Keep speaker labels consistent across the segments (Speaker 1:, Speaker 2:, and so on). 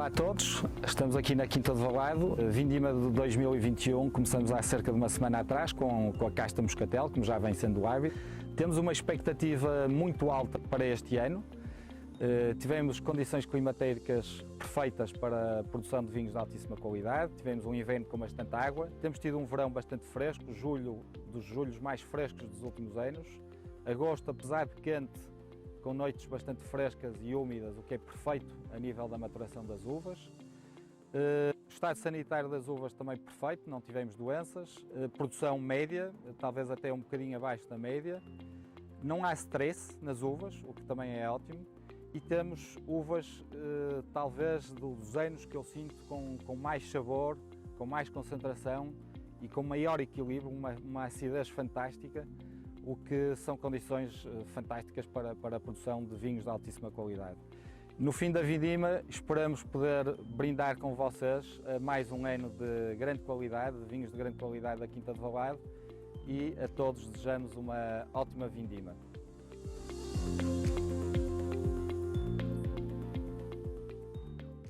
Speaker 1: Olá a todos, estamos aqui na Quinta do Valado, vindima de 2021, começamos há cerca de uma semana atrás com a casta Moscatel, como já vem sendo o hábito. Temos uma expectativa muito alta para este ano, tivemos condições climatéricas perfeitas para a produção de vinhos de altíssima qualidade, tivemos um inverno com bastante água, temos tido um verão bastante fresco, julho dos julhos mais frescos dos últimos anos, agosto, apesar de quente, com noites bastante frescas e úmidas, o que é perfeito a nível da maturação das uvas. O estado sanitário das uvas também perfeito, não tivemos doenças. Produção média, talvez até um bocadinho abaixo da média. Não há stress nas uvas, o que também é ótimo. E temos uvas, talvez dos anos que eu sinto, com mais sabor, com mais concentração e com maior equilíbrio, uma acidez fantástica, o que são condições fantásticas para a produção de vinhos de altíssima qualidade. No fim da vindima, esperamos poder brindar com vocês mais um ano de grande qualidade, de vinhos de grande qualidade da Quinta do Valado, e a todos desejamos uma ótima vindima.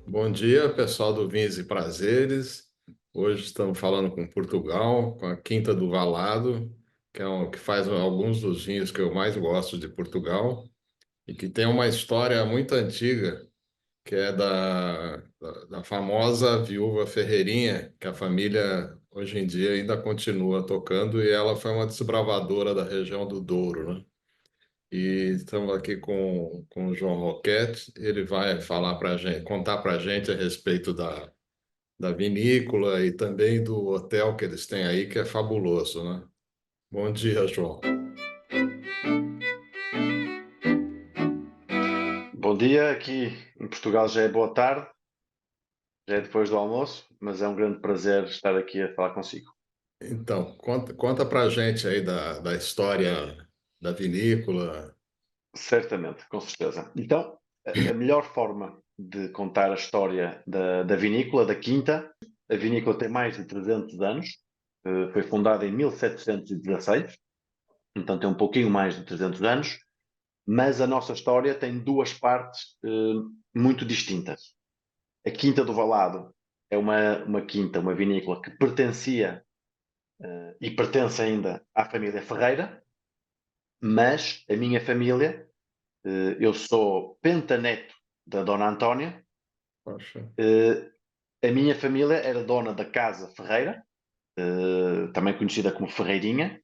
Speaker 2: Bom dia, pessoal do Vinhos e Prazeres. Hoje estamos falando com Portugal, com a Quinta do Valado, que faz alguns dos vinhos que eu mais gosto de Portugal e que tem uma história muito antiga, que é da famosa viúva Ferreirinha, que a família hoje em dia ainda continua tocando, e ela foi uma desbravadora da região do Douro, né? E estamos aqui com o João Roquette. Ele vai falar para gente, contar para a gente a respeito da vinícola e também do hotel que eles têm aí, que é fabuloso, né? Bom dia, João.
Speaker 3: Bom dia, aqui em Portugal já é boa tarde, já é depois do almoço, mas é um grande prazer estar aqui a falar consigo.
Speaker 2: Então, conta para a gente aí da história da vinícola.
Speaker 3: Certamente, com certeza. Então, a melhor forma de contar a história da vinícola, da Quinta, a vinícola tem mais de 300 anos, foi fundada em 1716, então tem um pouquinho mais de 300 anos, mas a nossa história tem duas partes muito distintas. A Quinta do Valado é uma quinta, uma vinícola que pertencia e pertence ainda à família Ferreira, mas a minha família, eu sou pentaneto da Dona Antónia,
Speaker 2: Poxa.
Speaker 3: a minha família era dona da Casa Ferreira, também conhecida como Ferreirinha,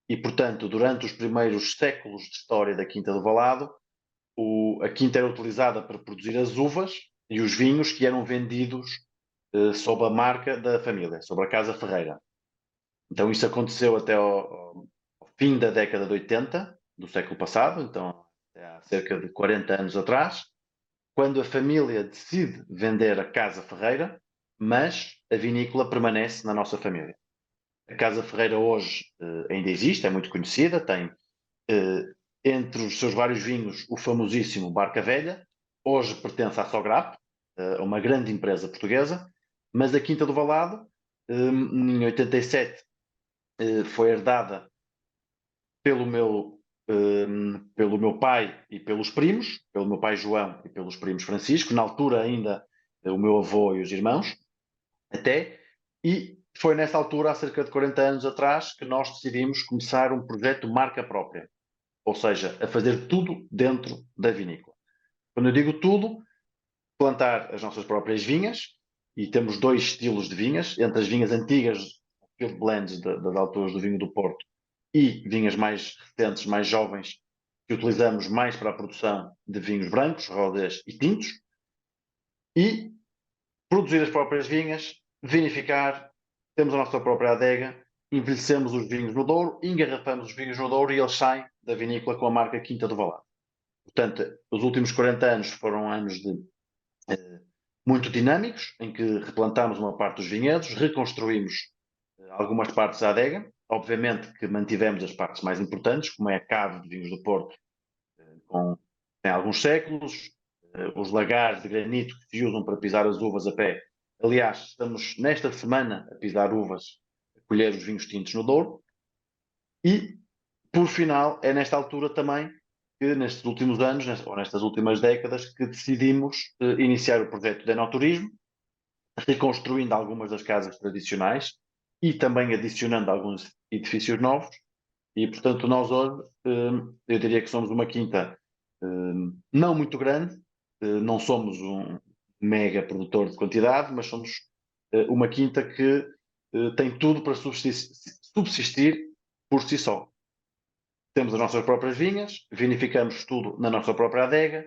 Speaker 3: e portanto, durante os primeiros séculos de história da Quinta do Valado, a quinta era utilizada para produzir as uvas e os vinhos que eram vendidos sob a marca da família, sobre a Casa Ferreira. Então isso aconteceu até ao fim da década de 80 do século passado, então há cerca de 40 anos atrás, quando a família decide vender a Casa Ferreira, mas a vinícola permanece na nossa família. A Casa Ferreira hoje ainda existe, é muito conhecida, tem entre os seus vários vinhos o famosíssimo Barca Velha, hoje pertence à Sograp, uma grande empresa portuguesa, mas a Quinta do Valado, em 87, foi herdada pelo meu pai e pelos primos, pelo meu pai João e pelos primos Francisco, na altura ainda o meu avô e os irmãos, até, e foi nessa altura, há cerca de 40 anos atrás, que nós decidimos começar um projeto marca própria, ou seja, a fazer tudo dentro da vinícola. Quando eu digo tudo, plantar as nossas próprias vinhas, e temos dois estilos de vinhas, entre as vinhas antigas, field blends das alturas do vinho do Porto, e vinhas mais recentes, mais jovens, que utilizamos mais para a produção de vinhos brancos, rosés e tintos, e produzir as próprias vinhas, vinificar, temos a nossa própria adega, envelhecemos os vinhos no Douro, engarrafamos os vinhos no Douro e eles saem da vinícola com a marca Quinta do Valado. Portanto, os últimos 40 anos foram anos muito dinâmicos, em que replantámos uma parte dos vinhedos, reconstruímos algumas partes da adega, obviamente que mantivemos as partes mais importantes, como é a cave de vinhos do Porto, tem alguns séculos, os lagares de granito que se usam para pisar as uvas a pé. Aliás, estamos nesta semana a pisar uvas, a colher os vinhos tintos no Douro. E, por final, é nesta altura também que nestes últimos anos, ou nestas últimas décadas, que decidimos iniciar o projeto de enoturismo, reconstruindo algumas das casas tradicionais e também adicionando alguns edifícios novos. E, portanto, nós hoje, eu diria que somos uma quinta não muito grande, não somos um mega produtor de quantidade, mas somos uma quinta que tem tudo para subsistir por si só. Temos as nossas próprias vinhas, vinificamos tudo na nossa própria adega,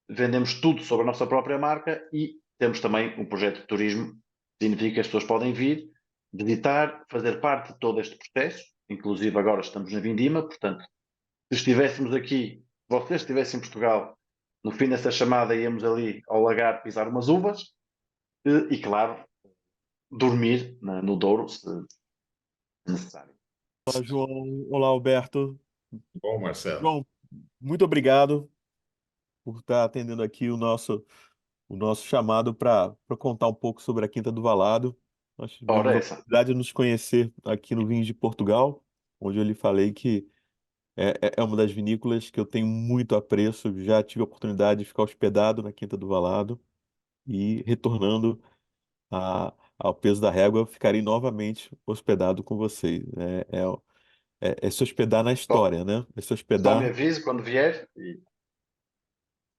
Speaker 3: vendemos tudo sobre a nossa própria marca e temos também um projeto de turismo. Significa que as pessoas podem vir, visitar, fazer parte de todo este processo. Inclusive agora estamos na Vindima, portanto, se estivéssemos aqui, se vocês estivessem em Portugal, no fim dessa chamada íamos ali ao lagar pisar umas uvas e claro, dormir no Douro, se necessário.
Speaker 4: Olá, João. Olá, Alberto.
Speaker 2: Bom, Marcelo.
Speaker 4: João, muito obrigado por estar atendendo aqui o nosso chamado para contar um pouco sobre a Quinta do Valado. Nós tivemos
Speaker 3: Ora,
Speaker 4: a
Speaker 3: essa.
Speaker 4: oportunidade de nos conhecer aqui no Vinhos de Portugal, onde eu lhe falei que é uma das vinícolas que eu tenho muito apreço. Já tive a oportunidade de ficar hospedado na Quinta do Valado e retornando ao peso da régua, eu ficarei novamente hospedado com vocês. É se hospedar na história, né? É se
Speaker 3: Só me
Speaker 4: hospedar,
Speaker 3: avise quando vier e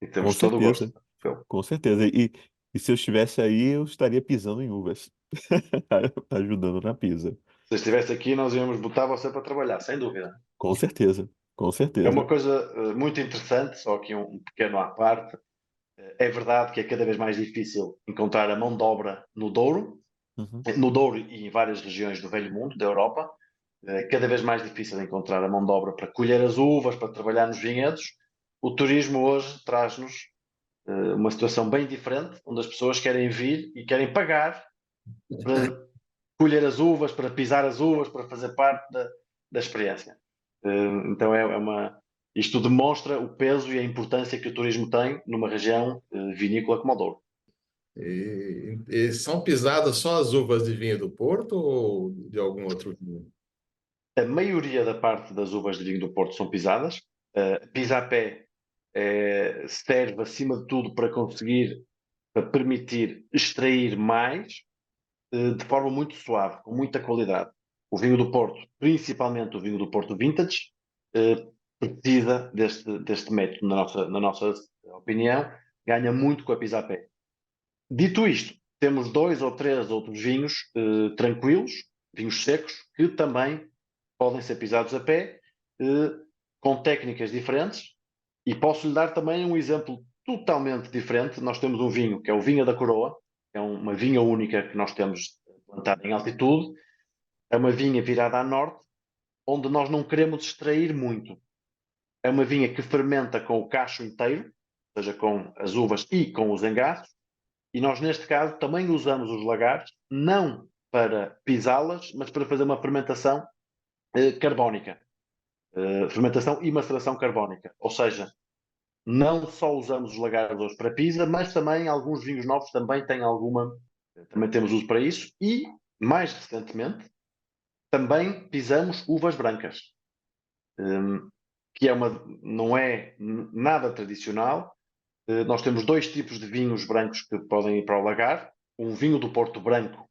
Speaker 4: com
Speaker 3: temos todo o
Speaker 4: certeza,
Speaker 3: gosto. Phil.
Speaker 4: com certeza. E se eu estivesse aí, eu estaria pisando em uvas, ajudando na pisa.
Speaker 3: Se estivesse aqui, nós íamos botar você para trabalhar, sem dúvida.
Speaker 4: Com certeza, com
Speaker 3: É uma
Speaker 4: certeza.
Speaker 3: coisa muito interessante, só aqui um pequeno à parte. É verdade que é cada vez mais difícil encontrar a mão de obra
Speaker 4: Uhum.
Speaker 3: no Douro e em várias regiões do Velho Mundo, da Europa. É cada vez mais difícil encontrar a mão de obra para colher as uvas, para trabalhar nos vinhedos. O turismo hoje traz-nos uma situação bem diferente, onde as pessoas querem vir e querem pagar para colher as uvas, para pisar as uvas, para fazer parte da experiência. Então isto demonstra o peso e a importância que o turismo tem numa região vinícola como o Douro.
Speaker 2: E são pisadas só as uvas de vinho do Porto ou de algum outro vinho?
Speaker 3: A maioria da parte das uvas de vinho do Porto são pisadas. Pisapé serve, acima de tudo, para permitir extrair mais de forma muito suave, com muita qualidade. O vinho do Porto, principalmente o vinho do Porto Vintage, precisa deste método, na nossa opinião, ganha muito com a pisapé. Dito isto, temos 2 ou 3 outros vinhos tranquilos, vinhos secos, que também podem ser pisados a pé, com técnicas diferentes. E posso lhe dar também um exemplo totalmente diferente. Nós temos um vinho que é o Vinha da Coroa, que é uma vinha única que nós temos plantada em altitude. É uma vinha virada a norte, onde nós não queremos extrair muito. É uma vinha que fermenta com o cacho inteiro, ou seja, com as uvas e com os engaços. E nós, neste caso, também usamos os lagares, não para pisá-las, mas para fazer uma fermentação carbónica. Fermentação e maceração carbónica. Ou seja, não só usamos os lagares hoje para pisa, mas também alguns vinhos novos também também temos uso para isso. E, mais recentemente, também pisamos uvas brancas, que não é nada tradicional. Nós temos 2 tipos de vinhos brancos que podem ir para o lagar. Um vinho do Porto Branco,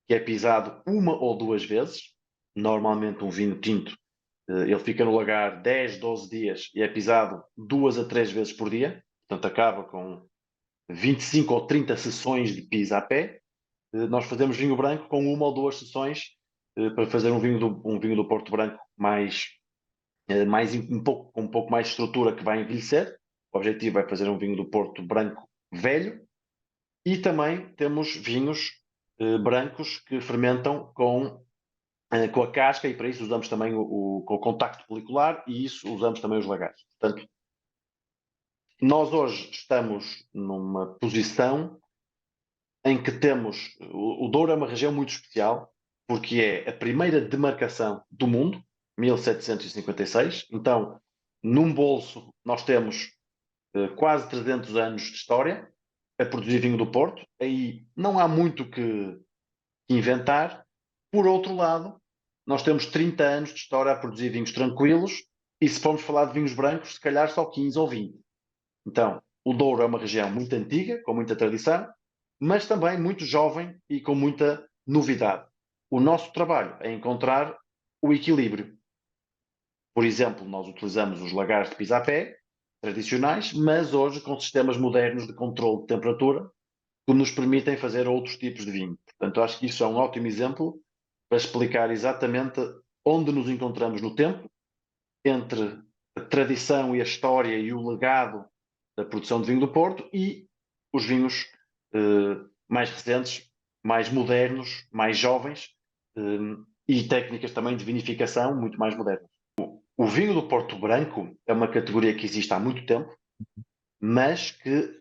Speaker 3: que é pisado 1 ou 2 vezes. Normalmente um vinho tinto, ele fica no lagar 10, 12 dias e é pisado 2 a 3 vezes por dia. Portanto, acaba com 25 ou 30 sessões de pisa a pé. Nós fazemos vinho branco com 1 ou 2 sessões para fazer um vinho do Porto Branco com um pouco mais de estrutura, que vai envelhecer. O objetivo é fazer um vinho do Porto Branco velho. E também temos vinhos brancos que fermentam com a casca, e para isso usamos também com o contacto policular, e isso usamos também os lagares. Portanto, nós hoje estamos numa posição em que temos... O Douro é uma região muito especial, porque é a primeira demarcação do mundo, 1756. Então, num bolso, nós temos quase 300 anos de história a produzir vinho do Porto. Aí não há muito que inventar. Por outro lado, nós temos 30 anos de história a produzir vinhos tranquilos, E se formos falar de vinhos brancos, se calhar só 15 ou 20. Então, o Douro é uma região muito antiga, com muita tradição, mas também muito jovem e com muita novidade. O nosso trabalho é encontrar o equilíbrio. Por exemplo, nós utilizamos os lagares de pisapé tradicionais, mas hoje com sistemas modernos de controle de temperatura que nos permitem fazer outros tipos de vinho. Portanto, acho que isso é um ótimo exemplo para explicar exatamente onde nos encontramos no tempo, entre a tradição e a história e o legado da produção de vinho do Porto e os vinhos mais recentes, mais modernos, mais jovens e técnicas também de vinificação muito mais modernas. O vinho do Porto Branco é uma categoria que existe há muito tempo, mas que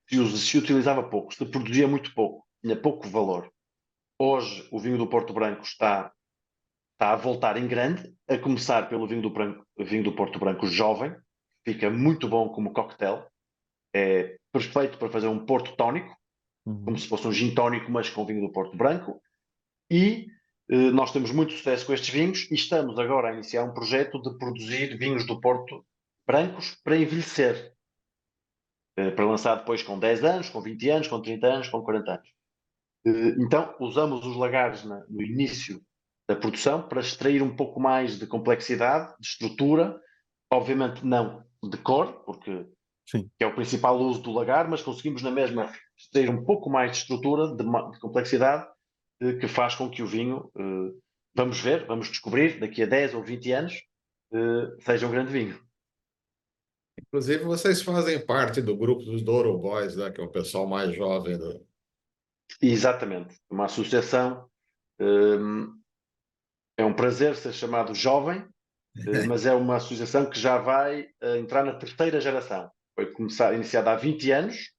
Speaker 3: se utilizava pouco, se produzia muito pouco, tinha pouco valor. Hoje o vinho do Porto Branco está a voltar em grande, a começar pelo vinho do Porto Branco jovem, fica muito bom como cocktail, é perfeito para fazer um Porto tónico, como se fosse um gin tónico, mas com vinho do Porto Branco, e nós temos muito sucesso com estes vinhos e estamos agora a iniciar um projeto de produzir vinhos do Porto brancos para envelhecer, para lançar depois com 10 anos, com 20 anos, com 30 anos, com 40 anos. Então, usamos os lagares no início da produção para extrair um pouco mais de complexidade, de estrutura, obviamente não de cor, porque
Speaker 4: Sim.
Speaker 3: que é o principal uso do lagar, mas conseguimos na mesma extrair um pouco mais de estrutura, de complexidade, que faz com que o vinho, vamos ver, vamos descobrir, daqui a 10 ou 20 anos, seja um grande vinho.
Speaker 2: Inclusive, vocês fazem parte do grupo dos Douro Boys, né, que é o pessoal mais jovem do...
Speaker 3: Exatamente. Uma associação, é um prazer ser chamado jovem, mas é uma associação que já vai entrar na terceira geração. Foi iniciada há 20 anos,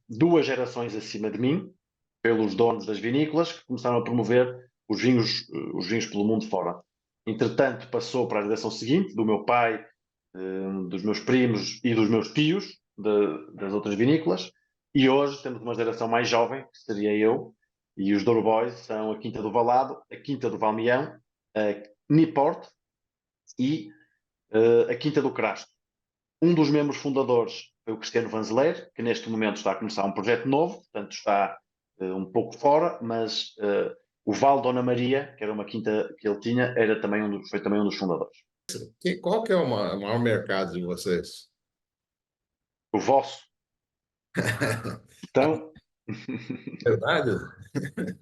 Speaker 3: duas gerações acima de mim, pelos donos das vinícolas, que começaram a promover os vinhos pelo mundo fora. Entretanto, passou para a geração seguinte, do meu pai, dos meus primos e dos meus tios, das outras vinícolas, e hoje temos uma geração mais jovem, que seria eu, e os Douro Boys são a Quinta do Valado, a Quinta do Valmião, a Niport e a Quinta do Crasto. Um dos membros fundadores foi o Cristiano Vanzeler, que neste momento está a começar um projeto novo, portanto está um pouco fora, mas o Val Dona Maria, que era uma quinta que ele tinha, foi também um dos fundadores.
Speaker 2: Qual que é o maior mercado de vocês?
Speaker 3: O vosso. Então,
Speaker 2: Verdade?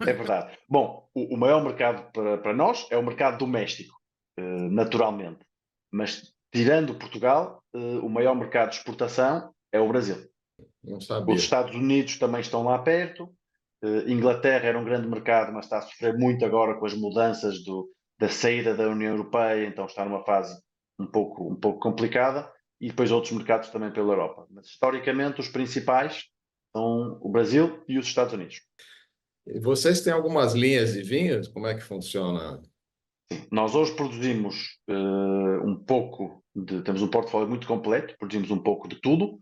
Speaker 3: é verdade. Bom, o maior mercado para nós é o mercado doméstico, naturalmente. Mas, tirando Portugal, o maior mercado de exportação é o Brasil.
Speaker 2: Não
Speaker 3: Os
Speaker 2: sabia.
Speaker 3: Estados Unidos também estão lá perto. Inglaterra era um grande mercado, mas está a sofrer muito agora com as mudanças da saída da União Europeia, então está numa fase um pouco complicada. E depois outros mercados também pela Europa. Mas, historicamente, os principais são o Brasil e os Estados Unidos.
Speaker 2: E vocês têm algumas linhas de vinhos? Como é que funciona?
Speaker 3: Nós hoje produzimos temos um portfólio muito completo, produzimos um pouco de tudo.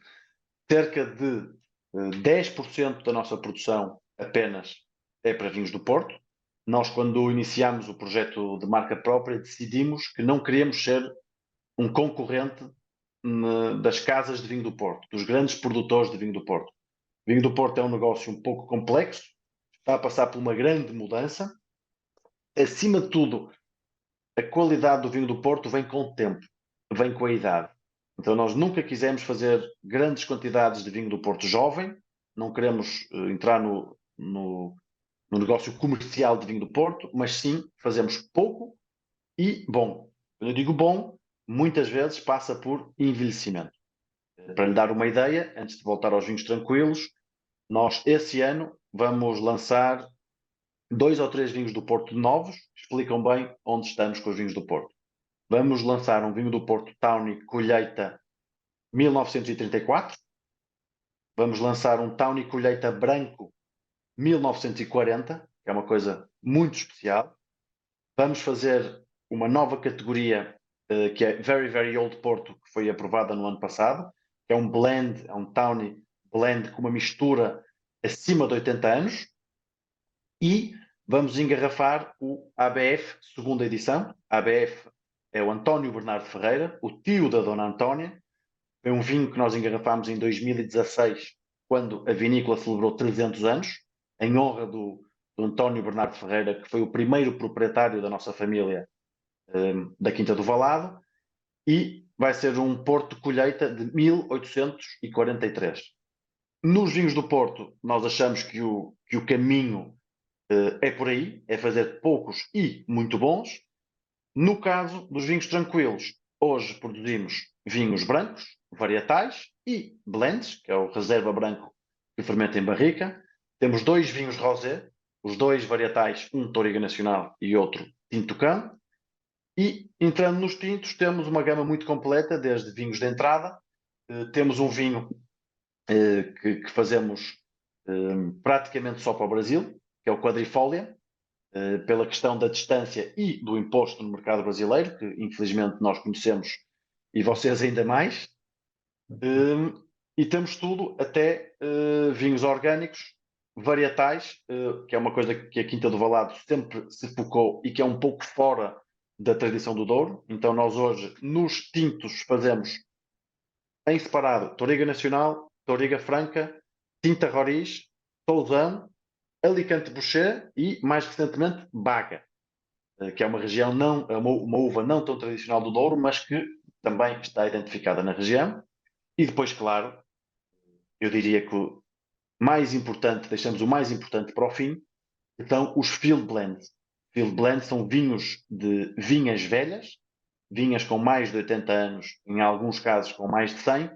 Speaker 3: Cerca de 10% da nossa produção apenas é para vinhos do Porto. Nós, quando iniciámos o projeto de marca própria, decidimos que não queríamos ser um concorrente das casas de vinho do Porto, dos grandes produtores de vinho do Porto. O vinho do Porto é um negócio um pouco complexo, está a passar por uma grande mudança. Acima de tudo, a qualidade do vinho do Porto vem com o tempo, vem com a idade. Então nós nunca quisemos fazer grandes quantidades de vinho do Porto jovem, não queremos entrar no negócio comercial de vinho do Porto, mas sim fazemos pouco e bom. Quando eu digo bom, muitas vezes passa por envelhecimento. Para lhe dar uma ideia, antes de voltar aos vinhos tranquilos, nós esse ano vamos lançar 2 ou 3 vinhos do Porto novos, que explicam bem onde estamos com os vinhos do Porto. Vamos lançar um vinho do Porto Tawny colheita 1934. Vamos lançar um Tawny colheita branco 1940, que é uma coisa muito especial. Vamos fazer uma nova categoria que é Very Very Old Porto, que foi aprovada no ano passado, que é um blend, é um Tawny blend com uma mistura acima de 80 anos. E vamos engarrafar o ABF segunda edição. A ABF é o António Bernardo Ferreira, o tio da Dona Antónia. Foi um vinho que nós engarrafámos em 2016, quando a vinícola celebrou 300 anos, em honra do António Bernardo Ferreira, que foi o primeiro proprietário da nossa família da Quinta do Valado, e vai ser um Porto de colheita de 1843. Nos vinhos do Porto, nós achamos que o caminho é por aí, é fazer poucos e muito bons. No caso dos vinhos tranquilos, hoje produzimos vinhos brancos, varietais e blends, que é o reserva branco que fermenta em barrica. Temos 2 vinhos rosé, os 2 varietais, um Touriga Nacional e outro Tinto Cão. E entrando nos tintos, temos uma gama muito completa, desde vinhos de entrada, temos um vinho que fazemos praticamente só para o Brasil, que é o Quadrifólia, pela questão da distância e do imposto no mercado brasileiro, que infelizmente nós conhecemos e vocês ainda mais. E temos tudo, até vinhos orgânicos, varietais, que é uma coisa que a Quinta do Valado sempre se focou e que é um pouco fora da tradição do Douro. Então nós hoje, nos tintos, fazemos em separado Touriga Nacional, Touriga Franca, Tinta Roriz, Tousão, Alicante Boucher e, mais recentemente, Baga, que é uma região uma uva não tão tradicional do Douro, mas que também está identificada na região. E depois, claro, eu diria que o mais importante, deixamos o mais importante para o fim, então os Field Blends. Field Blends são vinhos de vinhas velhas, vinhas com mais de 80 anos, em alguns casos com mais de 100,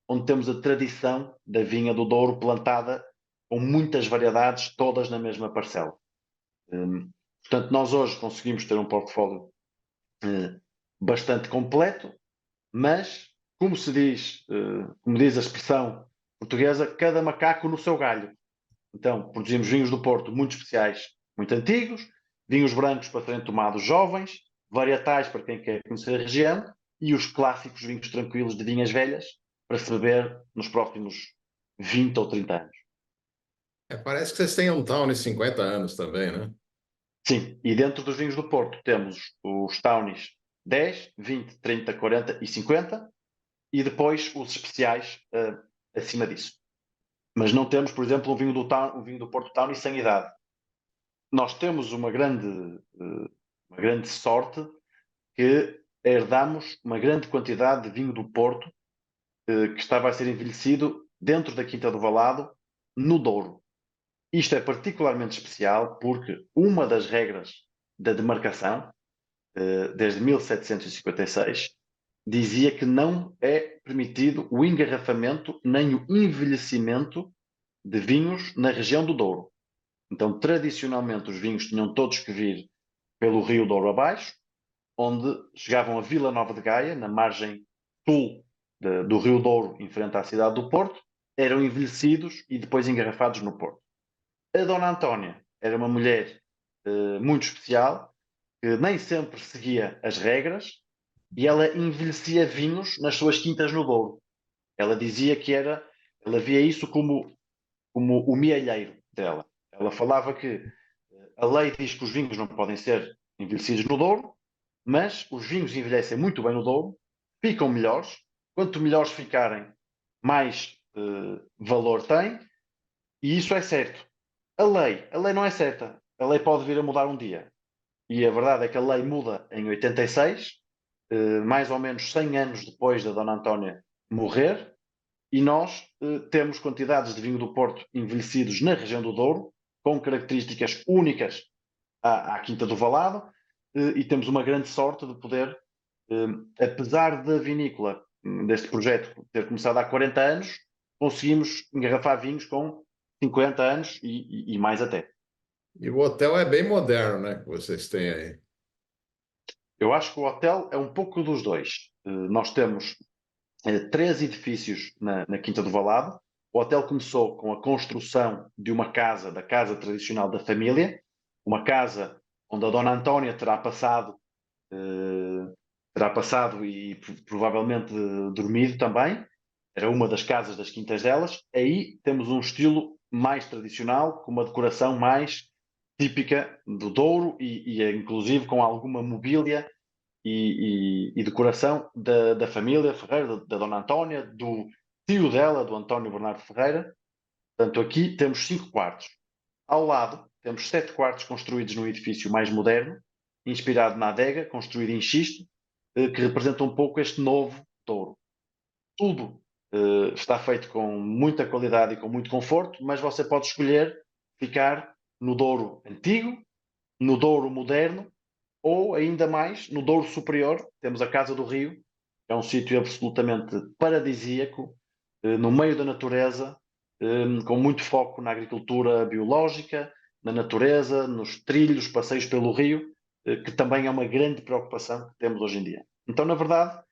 Speaker 3: onde temos a tradição da vinha do Douro plantada com muitas variedades, todas na mesma parcela. Portanto, nós hoje conseguimos ter um portfólio bastante completo, mas, como se diz, como diz a expressão portuguesa, cada macaco no seu galho. Então, produzimos vinhos do Porto muito especiais, muito antigos, vinhos brancos para serem tomados jovens, varietais para quem quer conhecer a região e os clássicos vinhos tranquilos de vinhas velhas para se beber nos próximos 20 ou 30 anos.
Speaker 2: Parece que vocês têm um Tawny 50 anos também, né?
Speaker 3: Sim, e dentro dos vinhos do Porto temos os Tawnies 10, 20, 30, 40 e 50 e depois os especiais acima disso. Mas não temos, por exemplo, um vinho do Porto Tawny sem idade. Nós temos uma grande sorte que herdamos uma grande quantidade de vinho do Porto que estava a ser envelhecido dentro da Quinta do Valado, no Douro. Isto é particularmente especial porque uma das regras da demarcação, desde 1756, dizia que não é permitido o engarrafamento nem o envelhecimento de vinhos na região do Douro. Então, tradicionalmente, os vinhos tinham todos que vir pelo Rio Douro abaixo, onde chegavam a Vila Nova de Gaia, na margem sul do Rio Douro, em frente à cidade do Porto, eram envelhecidos e depois engarrafados no Porto. A Dona Antónia era uma mulher muito especial, que nem sempre seguia as regras, e ela envelhecia vinhos nas suas quintas no Douro. Ela dizia que ela via isso como o mielheiro dela. Ela falava que a lei diz que os vinhos não podem ser envelhecidos no Douro, mas os vinhos envelhecem muito bem no Douro, ficam melhores. Quanto melhores ficarem, mais valor têm, e isso é certo. A lei não é certa. A lei pode vir a mudar um dia. E a verdade é que a lei muda em 86, mais ou menos 100 anos depois da Dona Antónia morrer, e nós temos quantidades de vinho do Porto envelhecidos na região do Douro, com características únicas à Quinta do Valado, e temos uma grande sorte de poder, apesar da vinícola, deste projeto ter começado há 40 anos, conseguimos engarrafar vinhos com 50 anos e mais até.
Speaker 2: E o hotel é bem moderno, né? Que vocês têm aí.
Speaker 3: Eu acho que o hotel é um pouco dos dois. Nós temos 3 edifícios na Quinta do Valado. O hotel começou com a construção de uma casa, da casa tradicional da família, uma casa onde a Dona Antónia terá passado e provavelmente dormido também. Era uma das casas das quintas delas. Aí temos um estilo mais tradicional, com uma decoração mais típica do Douro e inclusive com alguma mobília e decoração da família Ferreira, da Dona Antónia, do tio dela, do António Bernardo Ferreira. Portanto, aqui temos 5 quartos. Ao lado, temos 7 quartos construídos num edifício mais moderno, inspirado na adega, construído em xisto, que representa um pouco este novo Douro. Tudo está feito com muita qualidade e com muito conforto, mas você pode escolher ficar no Douro antigo, no Douro moderno, ou ainda mais, no Douro Superior, temos a Casa do Rio, que é um sítio absolutamente paradisíaco, no meio da natureza, com muito foco na agricultura biológica, na natureza, nos trilhos, passeios pelo rio, que também é uma grande preocupação que temos hoje em dia. Então, na verdade,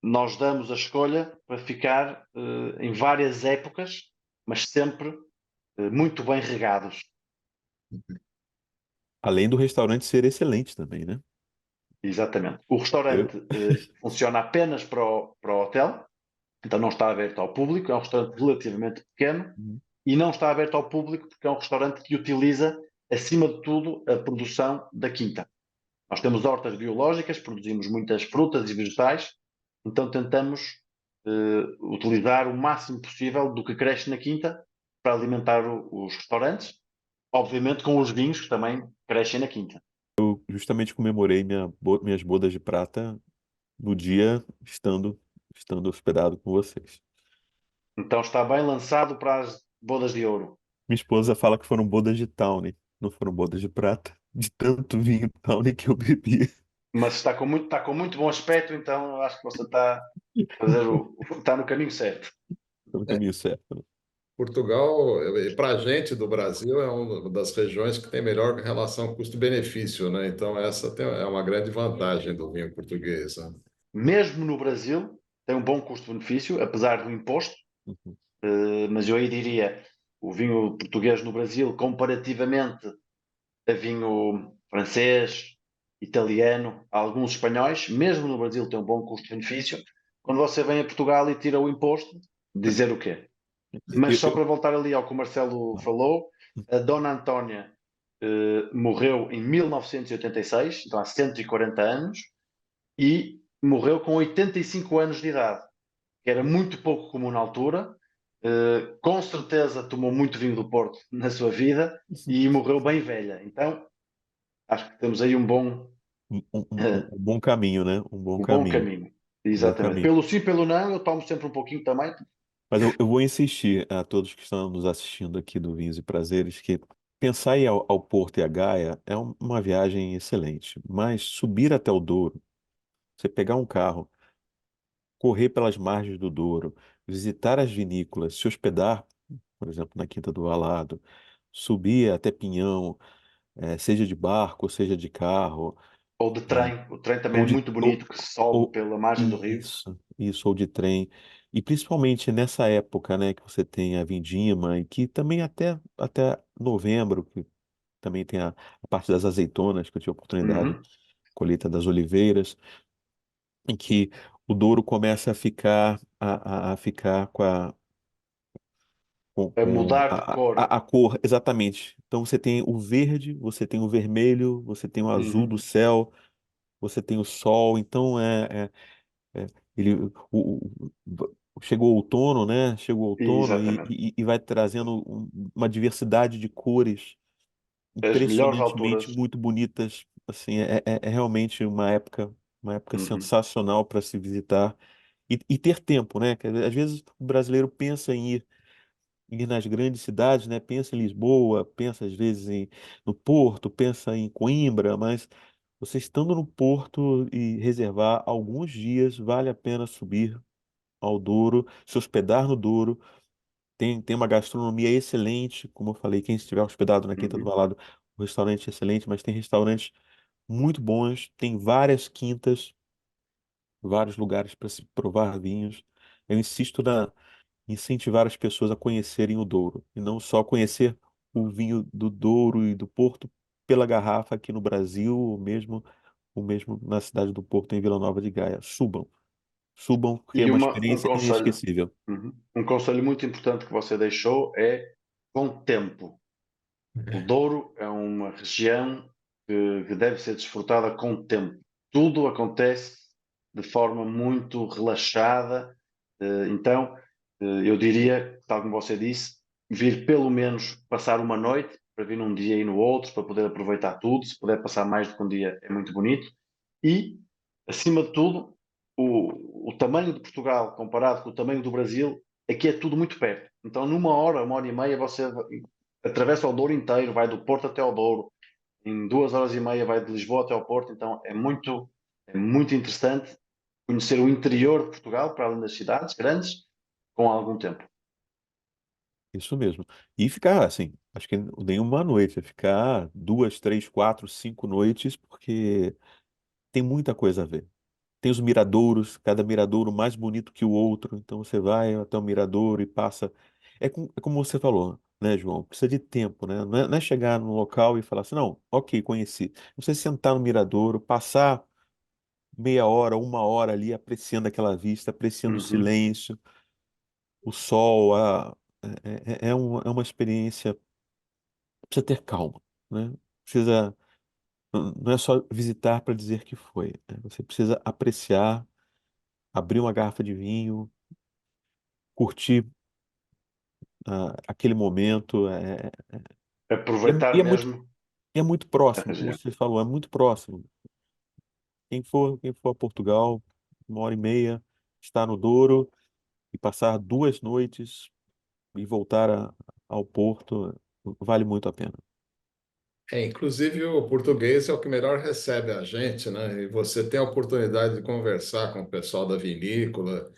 Speaker 3: nós damos a escolha para ficar em várias épocas, mas sempre muito bem regados.
Speaker 4: Além do restaurante ser excelente também, né?
Speaker 3: Exatamente. O restaurante funciona apenas para o hotel, então não está aberto ao público, é um restaurante relativamente pequeno e não está aberto ao público porque é um restaurante que utiliza, acima de tudo, a produção da quinta. Nós temos hortas biológicas, produzimos muitas frutas e vegetais, então tentamos utilizar o máximo possível do que cresce na quinta para alimentar os restaurantes, obviamente com os vinhos que também crescem na quinta.
Speaker 4: Justamente comemorei minhas bodas de prata no dia estando hospedado com vocês.
Speaker 3: Então está bem lançado para as bodas de ouro.
Speaker 4: Minha esposa fala que foram bodas de Tawny, não foram bodas de prata, de tanto vinho Tawny que eu bebi.
Speaker 3: Mas está com muito bom aspecto, então eu acho que você está está no caminho certo.
Speaker 4: Tô no caminho certo, né?
Speaker 2: Portugal, para a gente do Brasil, é uma das regiões que tem melhor relação custo-benefício, né? Então, é uma grande vantagem do vinho português, né?
Speaker 3: Mesmo no Brasil, tem um bom custo-benefício, apesar do imposto,
Speaker 4: Uhum.
Speaker 3: mas eu aí diria o vinho português no Brasil, comparativamente a vinho francês, italiano, alguns espanhóis, mesmo no Brasil tem um bom custo-benefício. Quando você vem a Portugal e tira o imposto, dizer o quê? Mas só
Speaker 4: Eu-
Speaker 3: para voltar ali ao que o Marcelo falou, a Dona Antónia morreu em 1986, então há 140 anos, e morreu com 85 anos de idade, que era muito pouco comum na altura. Com certeza tomou muito vinho do Porto na sua vida e morreu bem velha. Então, acho que temos aí
Speaker 4: um bom caminho, né? Um bom
Speaker 3: um bom
Speaker 4: caminho.
Speaker 3: caminho.
Speaker 4: Um bom
Speaker 3: Exatamente.
Speaker 4: caminho.
Speaker 3: Pelo sim, pelo não, eu tomo sempre um pouquinho também.
Speaker 4: Mas eu vou insistir a todos que estão nos assistindo aqui do Vinhos e Prazeres que pensar em ir ao Porto e a Gaia é uma viagem excelente, mas subir até o Douro, você pegar um carro, correr pelas margens do Douro, visitar as vinícolas, se hospedar, por exemplo, na Quinta do Valado, subir até Pinhão, seja de barco, seja de carro,
Speaker 3: Ou de
Speaker 4: é,
Speaker 3: trem. O trem também
Speaker 4: ou
Speaker 3: é
Speaker 4: de
Speaker 3: muito bonito, que se sobe
Speaker 4: ou,
Speaker 3: pela margem do rio.
Speaker 4: isso, ou de trem. E principalmente nessa época, né, que você tem a vindima e que também até novembro, que também tem a parte das azeitonas, que eu tive a oportunidade,
Speaker 3: Uhum.
Speaker 4: colheita das oliveiras, em que o Douro começa a ficar
Speaker 3: A
Speaker 4: com
Speaker 3: mudar de cor.
Speaker 4: a cor, exatamente. Então você tem o verde, você tem o vermelho, você tem o azul do
Speaker 3: Uhum.
Speaker 4: céu, você tem o sol. Então é, ele, chegou o outono, né? Chegou o outono
Speaker 3: Exatamente.
Speaker 4: e vai trazendo uma diversidade de cores
Speaker 3: As melhores
Speaker 4: impressionantemente
Speaker 3: alturas.
Speaker 4: muito bonitas. Assim, é realmente uma época
Speaker 3: Uhum.
Speaker 4: sensacional para se visitar e ter tempo, né? Quer dizer, às vezes o brasileiro pensa em ir nas grandes cidades, né? Pensa em Lisboa, pensa às vezes no Porto, pensa em Coimbra, mas você estando no Porto e reservar alguns dias, vale a pena subir ao Douro, se hospedar no Douro. Tem uma gastronomia excelente, como eu falei, quem estiver hospedado na Quinta do
Speaker 3: Uhum.
Speaker 4: Valado, o restaurante é excelente, mas tem restaurantes muito bons, tem várias quintas, vários lugares para se provar vinhos. Eu insisto incentivar as pessoas a conhecerem o Douro, e não só conhecer o vinho do Douro e do Porto pela garrafa aqui no Brasil, ou mesmo na cidade do Porto, em Vila Nova de Gaia. Subam, porque é
Speaker 3: E
Speaker 4: uma
Speaker 3: um
Speaker 4: experiência
Speaker 3: conselho.
Speaker 4: inesquecível.
Speaker 3: Uhum. Um conselho muito importante que você deixou é com tempo. O Douro é uma região que deve ser desfrutada com o tempo. Tudo acontece de forma muito relaxada. Então, eu diria, tal como você disse, vir pelo menos passar uma noite, para vir num dia e no outro, para poder aproveitar tudo. Se puder passar mais do que um dia, é muito bonito. E, acima de tudo, o tamanho de Portugal comparado com o tamanho do Brasil, aqui é tudo muito perto. Então, numa hora, 1 hora e meia, você atravessa o Douro inteiro, vai do Porto até ao Douro. Em 2 horas e meia vai de Lisboa até ao Porto. Então, é muito interessante conhecer o interior de Portugal, para além das cidades grandes, com algum tempo.
Speaker 4: Isso mesmo. E ficar, assim, acho que nem uma noite, é ficar 2, 3, 4, 5 noites, porque tem muita coisa a ver. Tem os miradouros, cada miradouro mais bonito que o outro, então você vai até o miradouro e passa. É como você falou, né, João? Precisa de tempo, né? Não é chegar no local e falar assim, não, ok, conheci. Você sentar no miradouro, passar meia hora, 1 hora ali apreciando aquela vista, apreciando o
Speaker 3: Uhum.
Speaker 4: silêncio, o sol, é uma experiência. Precisa ter calma, né? Precisa, não é só visitar para dizer que foi, né? Você precisa apreciar, abrir uma garrafa de vinho, curtir aquele momento. E é,
Speaker 3: Aproveitar
Speaker 4: e é muito,
Speaker 3: mesmo
Speaker 4: e é muito
Speaker 3: a
Speaker 4: próximo, como
Speaker 3: região.
Speaker 4: você falou, é muito próximo. Quem for a Portugal, 1 hora e meia, estar no Douro e passar 2 noites e voltar ao Porto, vale muito a pena.
Speaker 2: Inclusive o português é o que melhor recebe a gente, né? E você tem a oportunidade de conversar com o pessoal da vinícola,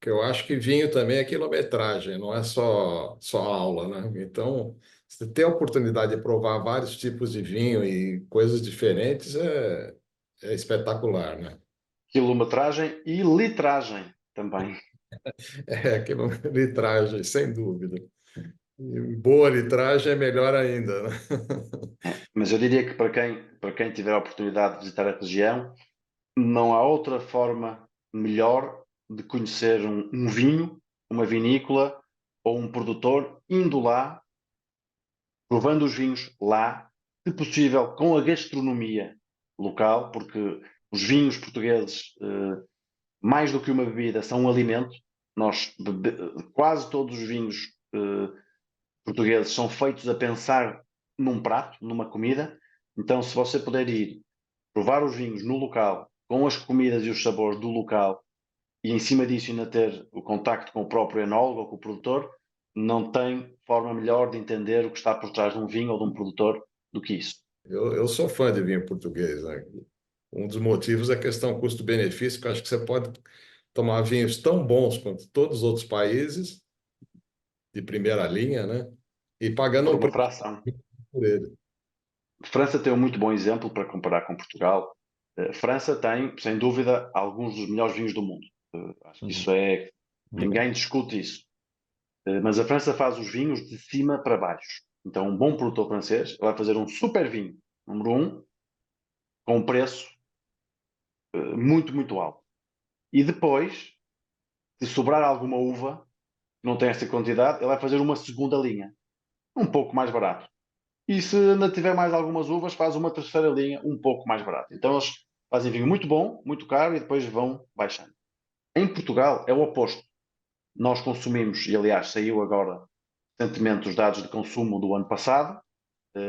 Speaker 2: que eu acho que vinho também é quilometragem, não é só aula, né? Então, você ter a oportunidade de provar vários tipos de vinho e coisas diferentes é espetacular, né?
Speaker 3: Quilometragem e litragem também.
Speaker 2: É quilometragem, sem dúvida. E boa litragem é melhor ainda, né?
Speaker 3: Mas eu diria que para quem tiver a oportunidade de visitar a região, não há outra forma melhor de conhecer um vinho, uma vinícola ou um produtor, indo lá, provando os vinhos lá, se possível com a gastronomia local, porque os vinhos portugueses, mais do que uma bebida, são um alimento. Quase todos os vinhos portugueses são feitos a pensar num prato, numa comida. Então, se você puder ir provar os vinhos no local, com as comidas e os sabores do local, e em cima disso ainda ter o contacto com o próprio enólogo ou com o produtor, não tem forma melhor de entender o que está por trás de um vinho ou de um produtor do que isso.
Speaker 2: Eu sou fã de vinho português, né? Um dos motivos é a questão custo-benefício, que eu acho que você pode tomar vinhos tão bons quanto todos os outros países, de primeira linha, né? E pagando
Speaker 3: Por
Speaker 2: um
Speaker 3: uma
Speaker 2: preço
Speaker 3: fração.
Speaker 2: por ele.
Speaker 3: França tem um muito bom exemplo para comparar com Portugal. França tem, sem dúvida, alguns dos melhores vinhos do mundo. Acho que
Speaker 4: Uhum.
Speaker 3: isso é.
Speaker 4: Legal.
Speaker 3: Ninguém discute isso. Mas a França faz os vinhos de cima para baixo. Então, um bom produtor francês vai fazer um super vinho, número um, com um preço muito, muito alto. E depois, se sobrar alguma uva, que não tem essa quantidade, ele vai fazer uma segunda linha, um pouco mais barato. E se ainda tiver mais algumas uvas, faz uma terceira linha, um pouco mais barato. Então, eles fazem vinho muito bom, muito caro, e depois vão baixando. Em Portugal, é o oposto. Nós consumimos, e aliás, saiu agora recentemente os dados de consumo do ano passado.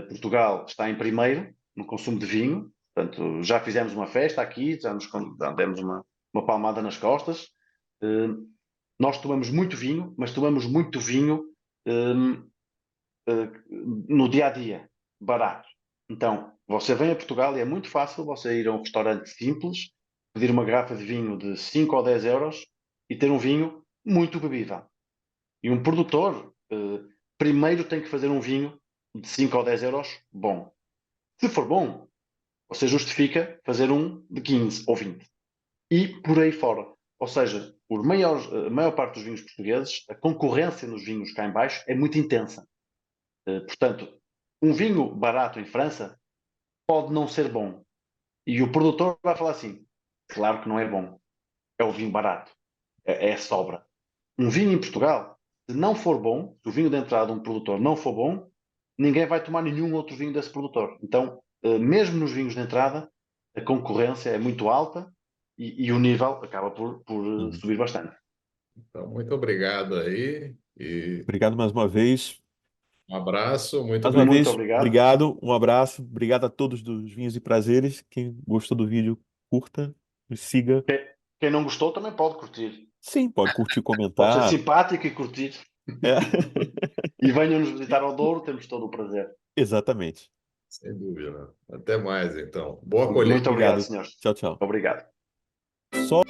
Speaker 3: Portugal está em primeiro no consumo de vinho, portanto, já fizemos uma festa aqui, já demos uma palmada nas costas. Eh, Nós tomamos muito vinho, mas tomamos muito vinho no dia a dia, barato. Então, você vem a Portugal e é muito fácil você ir a um restaurante simples, pedir uma garrafa de vinho de 5 ou 10 euros e ter um vinho muito bebível. E um produtor, primeiro tem que fazer um vinho de 5 ou 10 euros bom. Se for bom, você justifica fazer um de 15 ou 20. E por aí fora. Ou seja, a maior parte dos vinhos portugueses, a concorrência nos vinhos cá em baixo é muito intensa. Portanto, um vinho barato em França pode não ser bom. E o produtor vai falar assim: claro que não é bom. É o vinho barato. É sobra. Um vinho em Portugal, se não for bom, se o vinho de entrada de um produtor não for bom, ninguém vai tomar nenhum outro vinho desse produtor. Então, mesmo nos vinhos de entrada, a concorrência é muito alta e o nível acaba por subir bastante.
Speaker 2: Então, muito obrigado aí e
Speaker 4: Obrigado mais uma vez.
Speaker 2: um abraço, muito
Speaker 4: Mais uma
Speaker 2: obrigado.
Speaker 3: Muito
Speaker 4: vez,
Speaker 3: obrigado.
Speaker 4: obrigado, um abraço. Obrigado a todos dos Vinhos e Prazeres. Quem gostou do vídeo, curta, me siga.
Speaker 3: Quem não gostou também pode curtir.
Speaker 4: Sim, pode curtir,
Speaker 3: Pode ser
Speaker 4: comentar.
Speaker 3: simpático e curtir.
Speaker 4: É.
Speaker 3: E venham nos visitar ao Douro, temos todo o prazer.
Speaker 4: Exatamente.
Speaker 2: Sem dúvida. Até mais, então. Boa colheita.
Speaker 3: Muito obrigado,
Speaker 4: Obrigado.
Speaker 3: senhores.
Speaker 4: Tchau, tchau.
Speaker 3: Obrigado.
Speaker 4: Só